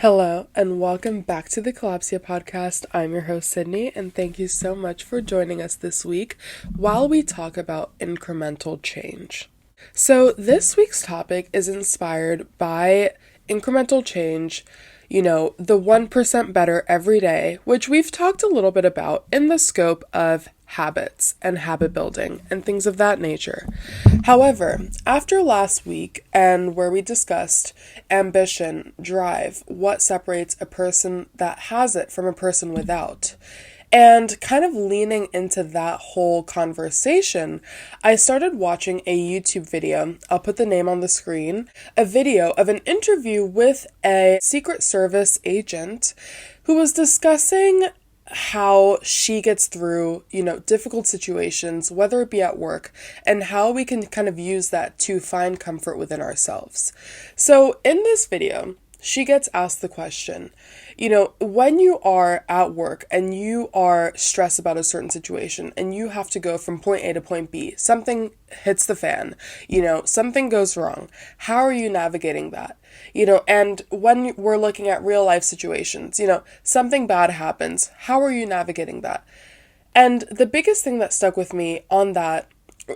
Hello, and welcome back to the Kalopsia podcast. I'm your host, Sydney, and thank you so much for joining us this week while we talk about incremental change. So, this week's topic is inspired by incremental change, the 1% better every day, which we've talked a little bit about in the scope of habits and habit building and things of that nature. However, after last week and where we discussed ambition, drive, what separates a person that has it from a person without, and kind of leaning into that whole conversation, I started watching a YouTube video. I'll put the name on the screen. A video of an interview with a Secret Service agent who was discussing how she gets through, difficult situations, whether it be at work, and how we can kind of use that to find comfort within ourselves. So in this video, she gets asked the question, when you are at work and you are stressed about a certain situation and you have to go from point A to point B, something hits the fan, something goes wrong. How are you navigating that? And when we're looking at real life situations, something bad happens. How are you navigating that? And the biggest thing that stuck with me on that,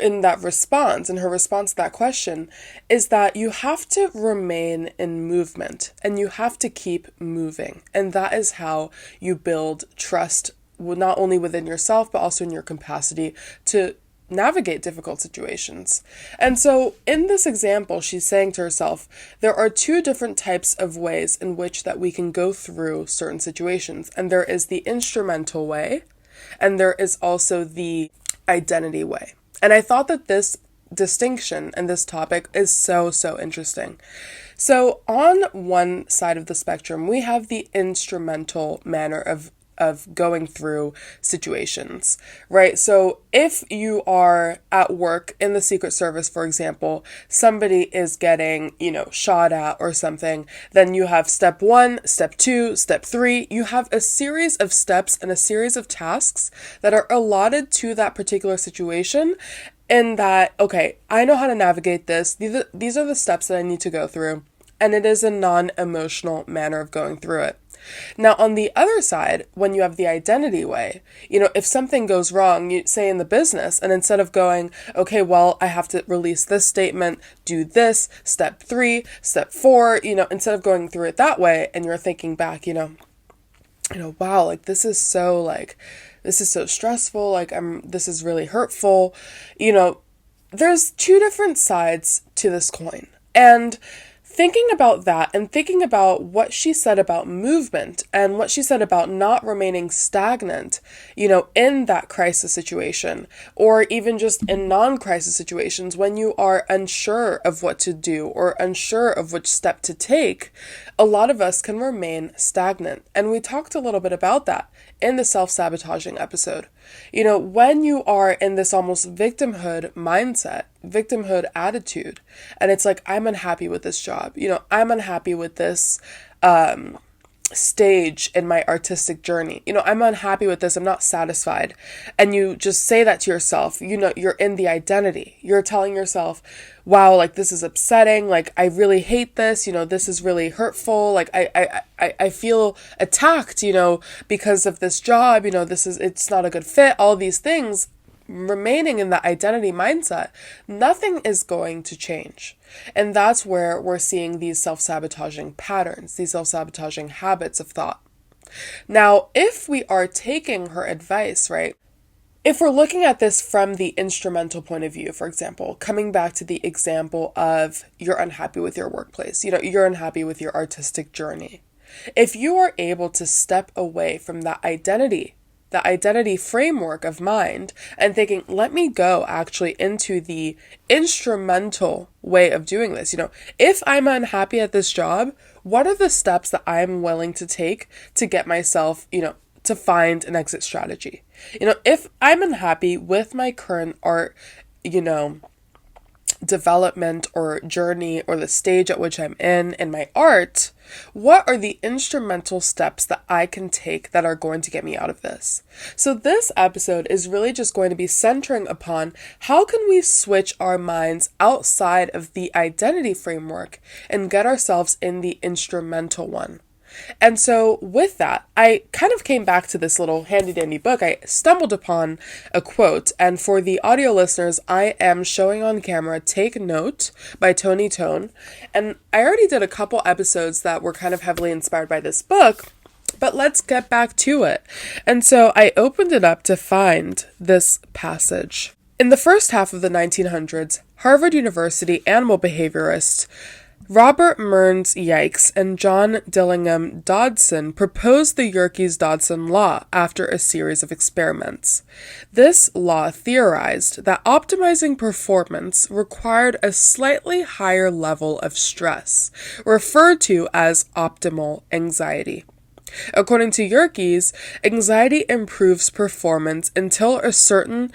in that response, in her response to that question, is that you have to remain in movement and you have to keep moving. And that is how you build trust, not only within yourself, but also in your capacity to navigate difficult situations. And so in this example, she's saying to herself, there are two different types of ways in which that we can go through certain situations. And there is the instrumental way, and there is also the identity way. And I thought that this distinction and this topic is so interesting. So on one side of the spectrum, we have the instrumental manner of going through situations, right? So if you are at work in the Secret Service, for example, somebody is getting, shot at or something, then you have step 1, step 2, step 3. You have a series of steps and a series of tasks that are allotted to that particular situation. And that, okay, I know how to navigate this. These are the steps that I need to go through. And it is a non-emotional manner of going through it. Now, on the other side, when you have the identity way, if something goes wrong, you say in the business, and instead of going, okay, well, I have to release this statement, do this, step 3, step 4, instead of going through it that way, and you're thinking back, wow, this is so stressful, this is really hurtful, there's two different sides to this coin. And thinking about that and thinking about what she said about movement and what she said about not remaining stagnant, in that crisis situation, or even just in non-crisis situations when you are unsure of what to do or unsure of which step to take, a lot of us can remain stagnant. And we talked a little bit about that in the self-sabotaging episode. When you are in this almost victimhood mindset, victimhood attitude, and it's like, I'm unhappy with this job, I'm unhappy with this stage in my artistic journey, I'm unhappy with this, I'm not satisfied, and you just say that to yourself, you're in the identity, you're telling yourself, wow, this is upsetting, I really hate this, this is really hurtful, I feel attacked, because of this job, it's not a good fit, all these things. Remaining in that identity mindset, nothing is going to change. And that's where we're seeing these self-sabotaging patterns, these self-sabotaging habits of thought. Now, if we are taking her advice, right, if we're looking at this from the instrumental point of view, for example, coming back to the example of you're unhappy with your workplace, you're unhappy with your artistic journey. If you are able to step away from that identity framework of mind and thinking, let me go actually into the instrumental way of doing this. If I'm unhappy at this job, what are the steps that I'm willing to take to get myself, to find an exit strategy? If I'm unhappy with my current art, development or journey or the stage at which I'm in my art, what are the instrumental steps that I can take that are going to get me out of this? So this episode is really just going to be centering upon how can we switch our minds outside of the identity framework and get ourselves in the instrumental one. And so with that, I kind of came back to this little handy dandy book. I stumbled upon a quote, and for the audio listeners, I am showing on camera Take Note by Tony Tone. And I already did a couple episodes that were kind of heavily inspired by this book, but let's get back to it. And so I opened it up to find this passage. In the first half of the 1900s, Harvard University animal behaviorist Robert Mearns Yikes and John Dillingham Dodson proposed the Yerkes-Dodson law after a series of experiments. This law theorized that optimizing performance required a slightly higher level of stress, referred to as optimal anxiety. According to Yerkes, anxiety improves performance until a certain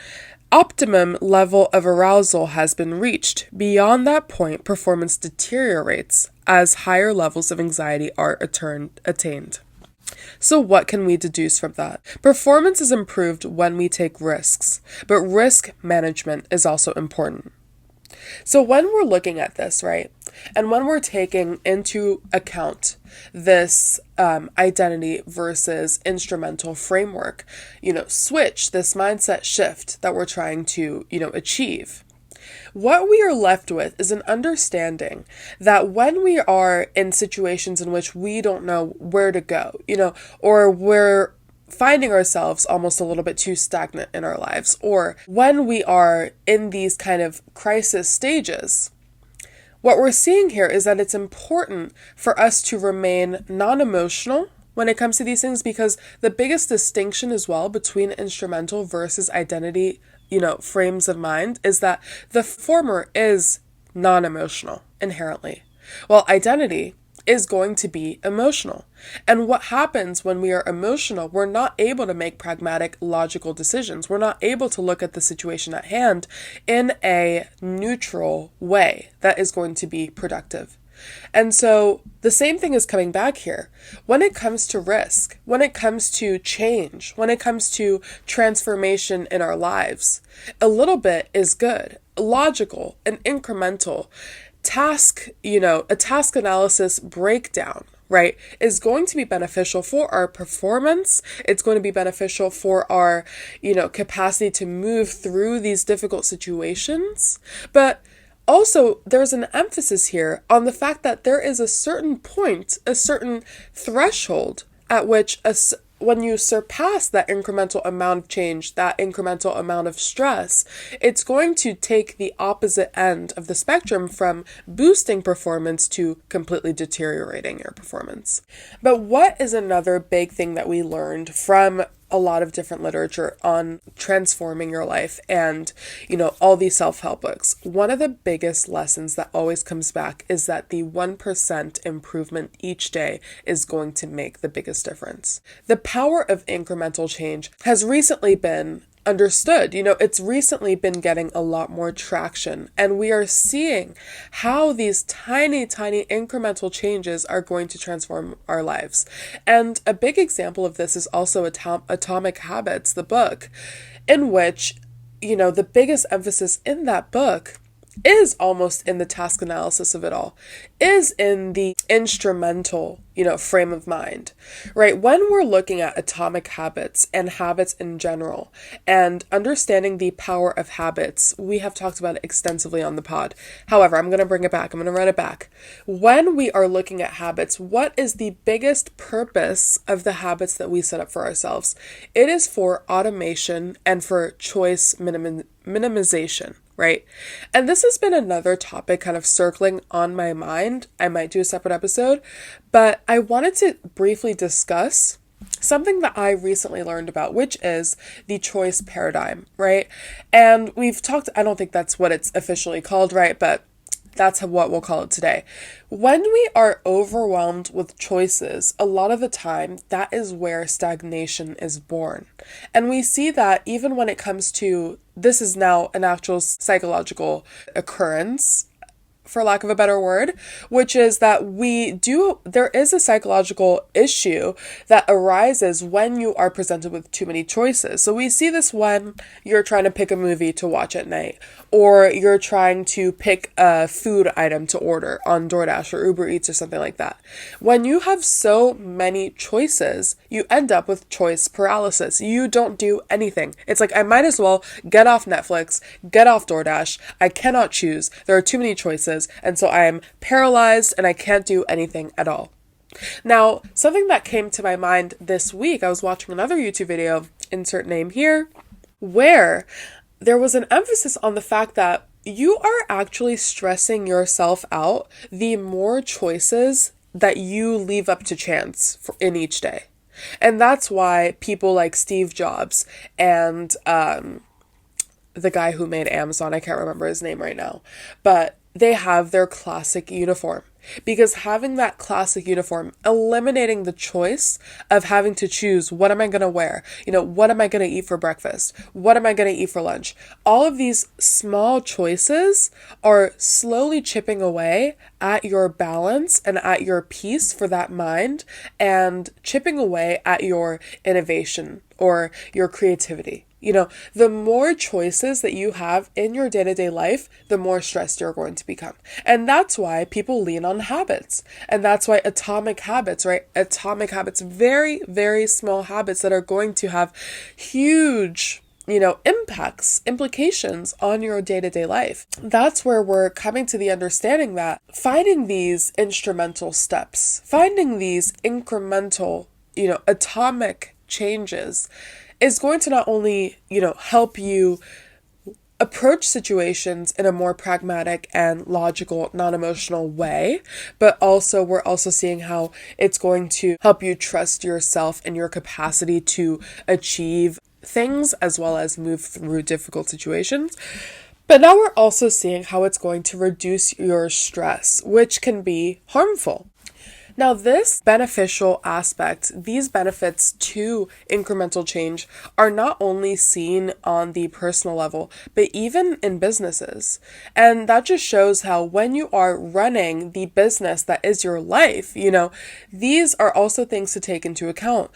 optimum level of arousal has been reached. Beyond that point, performance deteriorates as higher levels of anxiety are attained. So what can we deduce from that? Performance is improved when we take risks, but risk management is also important. So when we're looking at this, right, and when we're taking into account this identity versus instrumental framework, switch, this mindset shift that we're trying to, achieve, what we are left with is an understanding that when we are in situations in which we don't know where to go, or we're finding ourselves almost a little bit too stagnant in our lives, or when we are in these kind of crisis stages, what we're seeing here is that it's important for us to remain non-emotional when it comes to these things, because the biggest distinction as well between instrumental versus identity, frames of mind, is that the former is non-emotional inherently, while identity is going to be emotional. And what happens when we are emotional, we're not able to make pragmatic, logical decisions. We're not able to look at the situation at hand in a neutral way that is going to be productive. And so the same thing is coming back here. When it comes to risk, when it comes to change, when it comes to transformation in our lives, a little bit is good, logical, and incremental. A task analysis breakdown, right, is going to be beneficial for our performance. It's going to be beneficial for our, capacity to move through these difficult situations. But also, there's an emphasis here on the fact that there is a certain point, a certain threshold at which when you surpass that incremental amount of change, that incremental amount of stress, it's going to take the opposite end of the spectrum from boosting performance to completely deteriorating your performance. But what is another big thing that we learned from a lot of different literature on transforming your life and, all these self-help books? One of the biggest lessons that always comes back is that the 1% improvement each day is going to make the biggest difference. The power of incremental change has recently been understood. It's recently been getting a lot more traction, and we are seeing how these tiny, tiny incremental changes are going to transform our lives. And a big example of this is also Atomic Habits, the book, in which, the biggest emphasis in that book is almost in the task analysis of it all, is in the instrumental, frame of mind, right? When we're looking at atomic habits and habits in general and understanding the power of habits, we have talked about it extensively on the pod. However, I'm going to bring it back. I'm going to run it back. When we are looking at habits, what is the biggest purpose of the habits that we set up for ourselves? It is for automation and for choice minimization. Right? And this has been another topic kind of circling on my mind. I might do a separate episode, but I wanted to briefly discuss something that I recently learned about, which is the choice paradigm, right? And we've talked, I don't think that's what it's officially called, right? But that's what we'll call it today. When we are overwhelmed with choices, a lot of the time, that is where stagnation is born. And we see that even when it comes to, this is now an actual psychological occurrence for lack of a better word, which is that there is a psychological issue that arises when you are presented with too many choices. So we see this when you're trying to pick a movie to watch at night, or you're trying to pick a food item to order on DoorDash or Uber Eats or something like that. When you have so many choices, you end up with choice paralysis. You don't do anything. It's like, I might as well get off Netflix, get off DoorDash. I cannot choose. There are too many choices. And so I am paralyzed and I can't do anything at all. Now, something that came to my mind this week, I was watching another YouTube video, insert name here, where there was an emphasis on the fact that you are actually stressing yourself out the more choices that you leave up to chance in each day. And that's why people like Steve Jobs and the guy who made Amazon, I can't remember his name right now, but they have their classic uniform. Because having that classic uniform, eliminating the choice of having to choose, what am I going to wear? What am I going to eat for breakfast? What am I going to eat for lunch? All of these small choices are slowly chipping away at your balance and at your peace for that mind, and chipping away at your innovation or your creativity. The more choices that you have in your day-to-day life, the more stressed you're going to become. And that's why people lean on habits. And that's why atomic habits, right? Atomic habits, very, very small habits that are going to have huge, implications on your day-to-day life. That's where we're coming to the understanding that finding these instrumental steps, finding these incremental, atomic changes is going to not only, help you approach situations in a more pragmatic and logical, non-emotional way, but also we're also seeing how it's going to help you trust yourself and your capacity to achieve things as well as move through difficult situations. But now we're also seeing how it's going to reduce your stress, which can be harmful. Now, this beneficial aspect, these benefits to incremental change are not only seen on the personal level, but even in businesses. And that just shows how when you are running the business that is your life, these are also things to take into account.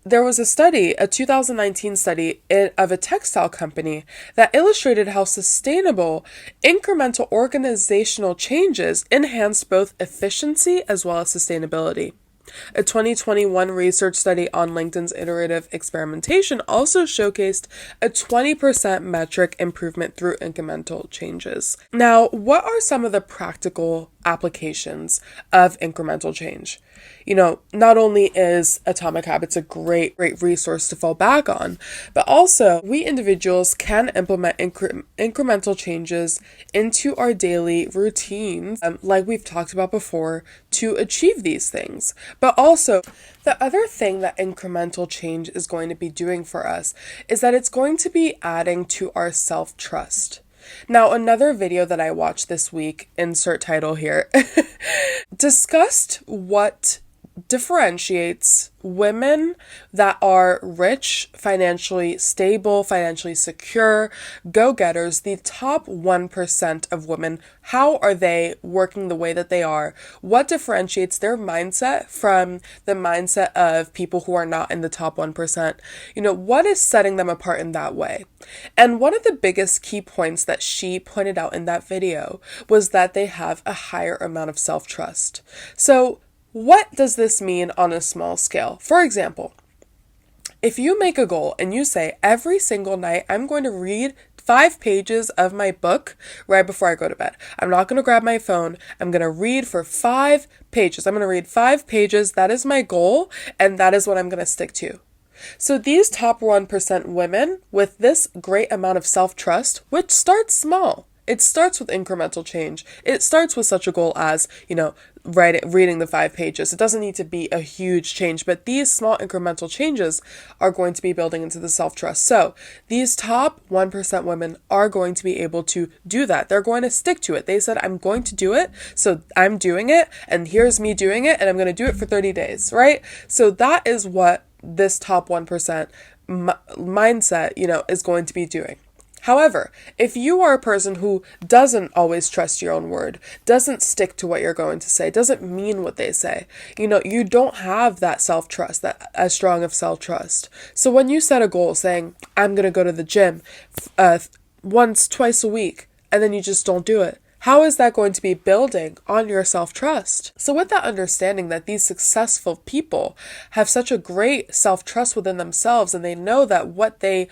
There was a study, a 2019 study of a textile company that illustrated how sustainable incremental organizational changes enhanced both efficiency as well as sustainability. A 2021 research study on LinkedIn's iterative experimentation also showcased a 20% metric improvement through incremental changes. Now, what are some of the practical applications of incremental change? Not only is Atomic Habits a great resource to fall back on, but also we individuals can implement incremental changes into our daily routines, like we've talked about before, to achieve these things. But also, the other thing that incremental change is going to be doing for us is that it's going to be adding to our self-trust. Now, another video that I watched this week, insert title here, discussed what differentiates women that are rich, financially stable, financially secure, go-getters, the top 1% of women. How are they working the way that they are? What differentiates their mindset from the mindset of people who are not in the top 1%? What is setting them apart in that way? And one of the biggest key points that she pointed out in that video was that they have a higher amount of self-trust. So what does this mean on a small scale? For example, if you make a goal and you say, every single night I'm going to read 5 pages of my book right before I go to bed. I'm not going to grab my phone. I'm going to read for 5 pages. I'm going to read 5 pages. That is my goal, and that is what I'm going to stick to. So these top 1% women with this great amount of self-trust, which starts small. It starts with incremental change. It starts with such a goal as, reading the 5 pages. It doesn't need to be a huge change, but these small incremental changes are going to be building into the self-trust. So these top 1% women are going to be able to do that. They're going to stick to it. They said, I'm going to do it, so I'm doing it, and here's me doing it, and I'm going to do it for 30 days, right? So that is what this top 1% mindset, is going to be doing. However, if you are a person who doesn't always trust your own word, doesn't stick to what you're going to say, doesn't mean what they say, you don't have that self-trust, that as strong of self-trust. So when you set a goal saying, I'm going to go to the gym once, twice a week, and then you just don't do it, how is that going to be building on your self-trust? So with that understanding that these successful people have such a great self-trust within themselves, and they know that what they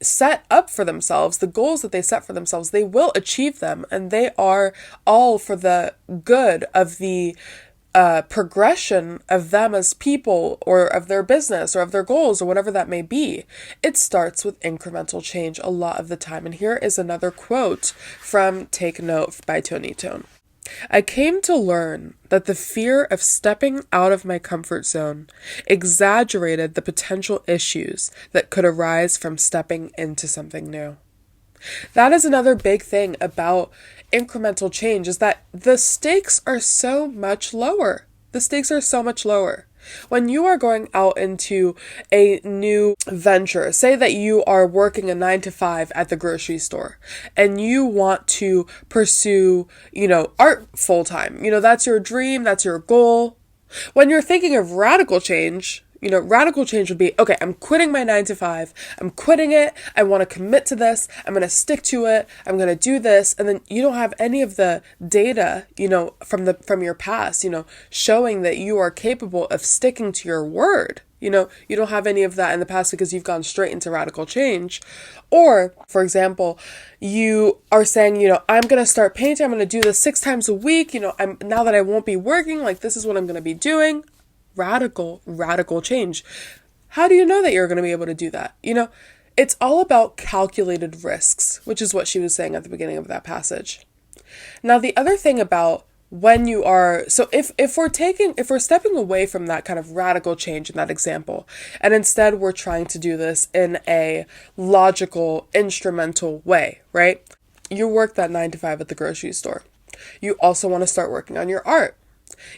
set up for themselves, the goals that they set for themselves, they will achieve them, and they are all for the good of the progression of them as people, or of their business, or of their goals, or whatever that may be. It starts with incremental change a lot of the time. And here is another quote from Take Note by Tony Tone. I came to learn that the fear of stepping out of my comfort zone exaggerated the potential issues that could arise from stepping into something new. That is another big thing about incremental change, is that the stakes are so much lower. The stakes are so much lower. When you are going out into a new venture, say that you are working a 9 to 5 at the grocery store and you want to pursue, art full time, that's your dream, that's your goal. When you're thinking of radical change would be, okay, I'm quitting my 9 to 5. I'm quitting it. I want to commit to this. I'm going to stick to it. I'm going to do this. And then you don't have any of the data, from your past, showing that you are capable of sticking to your word. You don't have any of that in the past because you've gone straight into radical change. Or, for example, you are saying, I'm going to start painting. I'm going to do this 6 times a week. Now that I won't be working, this is what I'm going to be doing. Radical change. How do you know that you're going to be able to do that? It's all about calculated risks, which is what she was saying at the beginning of that passage. Now, the other thing about when you are, so if we're stepping away from that kind of radical change in that example, and instead we're trying to do this in a logical, instrumental way, right? You work that 9 to 5 at the grocery store. You also want to start working on your art.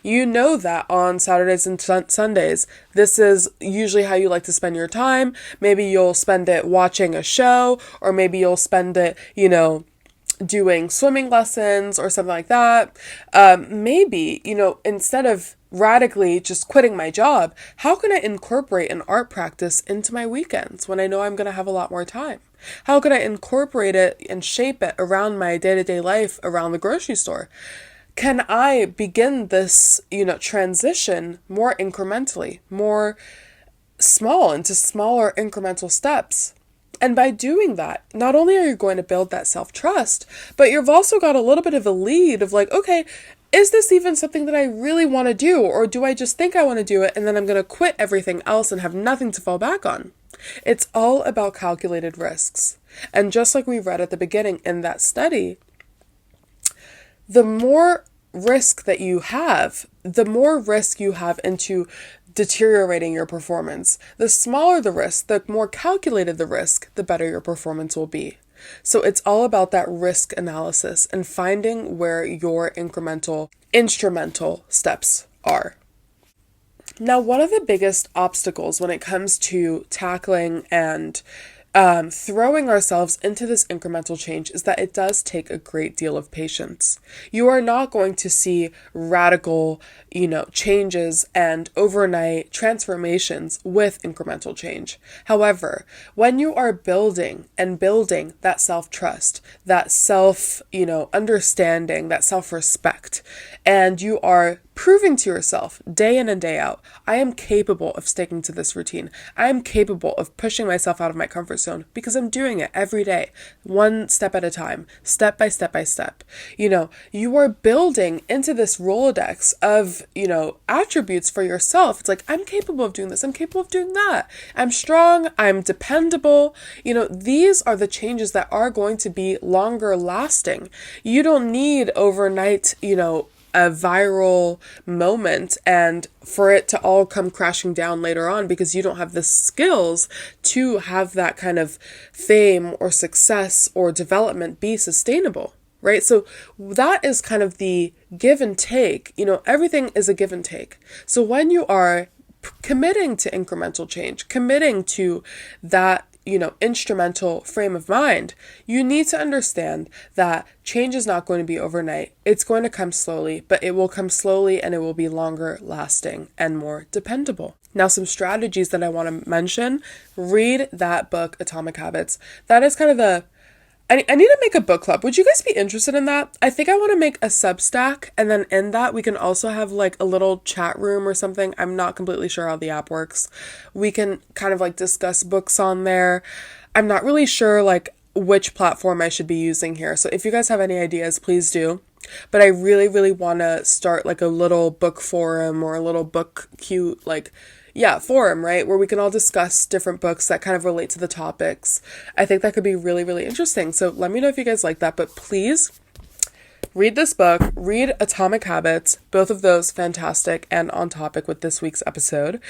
You know that on Saturdays and Sundays, this is usually how you like to spend your time. Maybe you'll spend it watching a show, or maybe you'll spend it, doing swimming lessons or something like that. Maybe, instead of radically just quitting my job, how can I incorporate an art practice into my weekends when I know I'm going to have a lot more time? How can I incorporate it and shape it around my day-to-day life around the grocery store? Can I begin this, transition more incrementally, more small, into smaller incremental steps? And by doing that, not only are you going to build that self-trust, but you've also got a little bit of a lead of okay, is this even something that I really want to do? Or do I just think I want to do it and then I'm going to quit everything else and have nothing to fall back on? It's all about calculated risks. And just like we read at the beginning in that study, the more risk that you have, the more risk you have into deteriorating your performance. The smaller the risk, the more calculated the risk, the better your performance will be. So it's all about that risk analysis and finding where your instrumental steps are. Now, one of the biggest obstacles when it comes to tackling and throwing ourselves into this incremental change is that it does take a great deal of patience. You are not going to see radical, changes and overnight transformations with incremental change. However, when you are building that self-trust, that understanding, that self-respect, and you are proving to yourself day in and day out, I am capable of sticking to this routine. I am capable of pushing myself out of my comfort zone because I'm doing it every day, one step at a time, step by step by step. You are building into this Rolodex of, attributes for yourself. It's I'm capable of doing this. I'm capable of doing that. I'm strong. I'm dependable. These are the changes that are going to be longer lasting. You don't need overnight, a viral moment and for it to all come crashing down later on because you don't have the skills to have that kind of fame or success or development be sustainable, right? So that is kind of the give and take. Everything is a give and take. So when you are committing to incremental change, committing to that, instrumental frame of mind, you need to understand that change is not going to be overnight. It's going to come slowly, but it will come slowly and it will be longer lasting and more dependable. Now, some strategies that I want to mention: read that book, Atomic Habits. That is kind of I need to make a book club. Would you guys be interested in that? I think I want to make a Substack, and then in that we can also have like a little chat room or something. I'm not completely sure how the app works. We can kind of like discuss books on there. I'm not really sure like which platform I should be using here. So if you guys have any ideas, please do. But I really, really want to start like a little book forum or a little book forum, right? Where we can all discuss different books that kind of relate to the topics. I think that could be really, really interesting. So let me know if you guys like that. But please read this book, read Atomic Habits, both of those fantastic and on topic with this week's episode.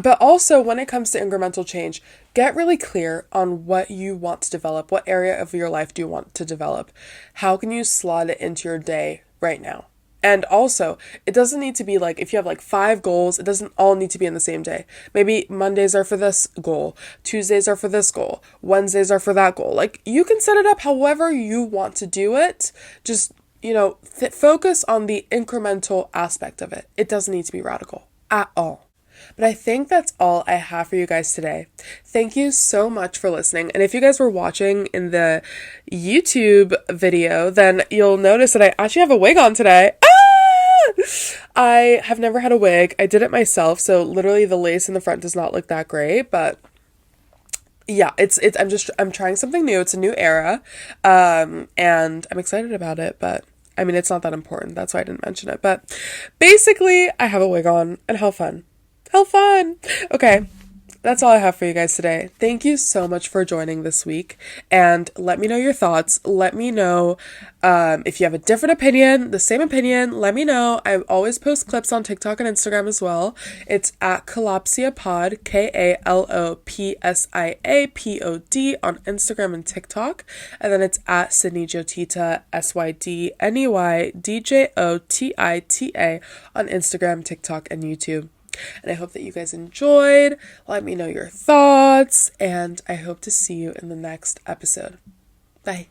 But also, when it comes to incremental change, get really clear on what you want to develop. What area of your life do you want to develop? How can you slot it into your day right now? And also, it doesn't need to be like, if you have like 5 goals, it doesn't all need to be in the same day. Maybe Mondays are for this goal, Tuesdays are for this goal, Wednesdays are for that goal. Like, you can set it up however you want to do it. Just, focus on the incremental aspect of it. It doesn't need to be radical at all. But I think that's all I have for you guys today. Thank you so much for listening. And if you guys were watching in the YouTube video, then you'll notice that I actually have a wig on today. I have never had a wig. I did it myself, so literally the lace in the front does not look that great, but yeah, I'm trying something new. It's a new era. And I'm excited about it, but I mean, it's not that important. That's why I didn't mention it. But basically, I have a wig on, and how fun. How fun! Okay, that's all I have for you guys today. Thank you so much for joining this week, and let me know your thoughts. Let me know if you have a different opinion, the same opinion, let me know. I always post clips on TikTok and Instagram as well. It's at kalopsiapod, KALOPSIAPOD on Instagram and TikTok, and then it's at Sydney Jotita, SYDNEYDJOTITA on Instagram, TikTok, and YouTube. And I hope that you guys enjoyed. Let me know your thoughts, and I hope to see you in the next episode. Bye.